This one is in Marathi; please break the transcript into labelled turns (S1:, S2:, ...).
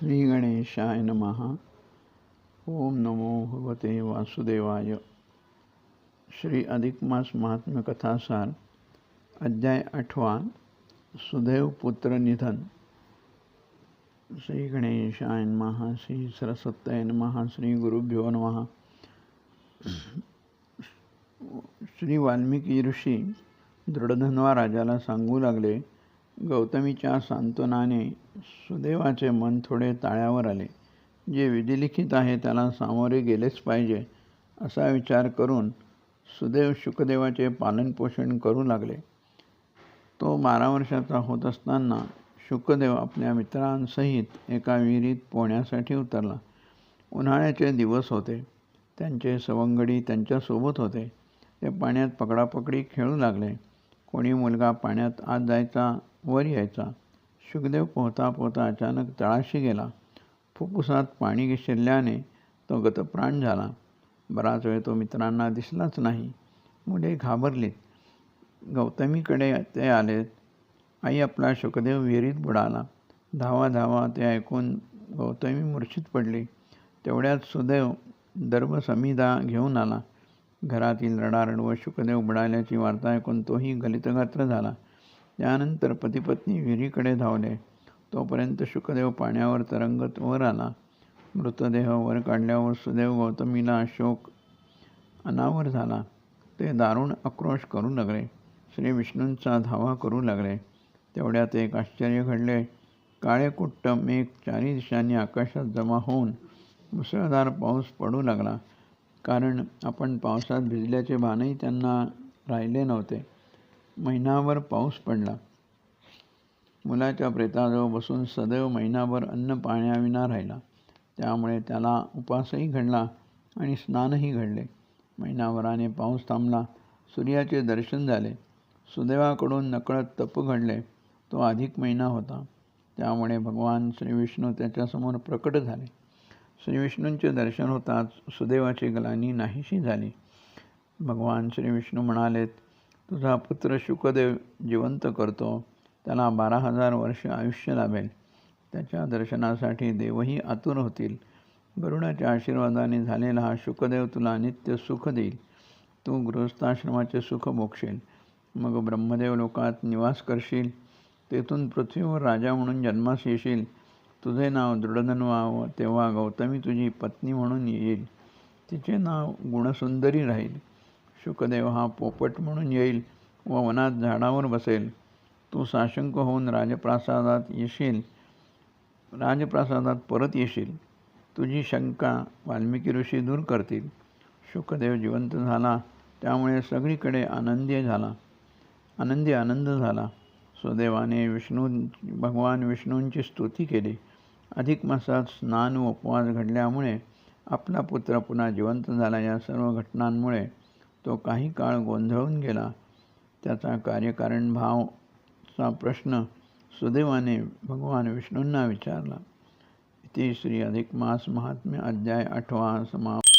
S1: श्री गणेशाय नमः। ओम नमो भगवते वासुदेवाय। श्री अधिक मास महात्म्य कथासार अध्याय 8। सुदेव पुत्र निधन। श्री गणेशाय नमः। श्री सरस्वत्यै नमः। श्री गुरुभ्यो नमः। श्री वाल्मिकी ऋषी दृढधन्वा राजाला सांगू लागले, गौतमीच्या सांत्वनाने सुदेवाचे मन थोडे ताळ्यावर आले. जे विधिलिखित आहे त्याला सामोरे गेलेच पाहिजे असा विचार करून सुदेव शुकदेवाचे पालनपोषण करू लागले. तो 12 वर्षाचा होत असताना शुकदेव आपल्या मित्रांसहित एका विहिरीत पोहण्यासाठी उतरला. उन्हाळ्याचे दिवस होते. त्यांचे सवंगडी त्यांच्यासोबत होते. ते पाण्यात पकडापकडी खेळू लागले. कोणी मुलगा पाण्यात आत जायचा, वर यायचा. शुकदेव पोहता पोहता अचानक तळाशी गेला. फुफ्फुसात पाणी शिरल्याने तो गतप्राण झाला. बराच वेळ तो मित्रांना दिसलाच नाही. मुले घाबरलीत. गौतमीकडे ते आलेत. आई, आपला शुकदेव विहिरीत बुडाला. धावा धावा ते ऐकून गौतमी मूर्छित पडली. तेवढ्यात सुदेव दर्भसमिधा घेऊन आला. घरातील रडारड व शुकदेव बुडाल्याची वार्ता ऐकून तोही गलितगात्र झाला. त्यानंतर पतिपत्नी विहिरीकडे धावले. तोपर्यंत शुकदेव पाण्यावर तरंगत वर आला. मृतदेह वर काढल्यावर सुदेव गौतमीला शोक अनावर झाला. ते दारुण आक्रोश करू लागले. श्री विष्णूंचा धावा करू लागले. तेवढ्यात एक आश्चर्य घडले. काळेकुट्ट मेघ चारी दिशांनी आकाशात जमा होऊन मुसळधार पाऊस पडू लागला. कारण आपण पावसात भिजल्याचे भानही त्यांना राहिले नव्हते. महिनाभर पाऊस पडला. मुलाच्या प्रेताजवळ बसून सदैव महिनाभर अन्न पाण्याविना राहिला. त्यामुळे त्याला उपासही घडला आणि स्नानही घडले. महिनाभराने पाऊस थांबला. सूर्याचे दर्शन झाले. सुदैवाकडून नकळत तप घडले. तो अधिक महिना होता. त्यामुळे भगवान श्रीविष्णू त्याच्यासमोर प्रकट झाले. श्रीविष्णूंचे दर्शन होताच सुदैवाची ग्लानी नाहीशी झाली. भगवान श्रीविष्णू म्हणालेत, तुझा पुत्र शुकदेव जिवंत करतो. त्याला 12,000 वर्ष आयुष्य लाभेल. त्याच्या दर्शनासाठी देवही आतुर होतील. गरुडाच्या आशीर्वादाने झालेला हा शुकदेव तुला नित्य सुख देईल. तू गृहस्थाश्रमाचे सुख भोगशील. मग ब्रह्मदेव लोकात निवास करशील. तेथून पृथ्वीवर राजा म्हणून जन्मास येशील. तुझे नाव दृढधन्वा व तेव्हा गौतमी तुझी पत्नी म्हणून येईल. तिचे नाव गुणसुंदरी राहील. शुकदेव हा पोपट म्हणून येईल व वनात झाडावर बसेल. तू साशंक होऊन राजप्रासादात परत येशील. तुझी शंका वाल्मिकी ऋषी दूर करतील. शुकदेव जिवंत झाला त्यामुळे सगळीकडे आनंदी आनंद झाला. सुदेवाने भगवान विष्णूंची स्तुती केली. अधिक मासात स्नान व उपवास घडल्यामुळे आपला पुत्र पुन्हा जिवंत झाला. या सर्व घटनांमुळे तो काही काळ गोंधळून गेला. त्याचा कार्यकारण भावचा प्रश्न सुदैवाने भगवान विष्णूंना विचारला. इति श्री अधिक मास महात्म्य अध्याय 8 समाप्त.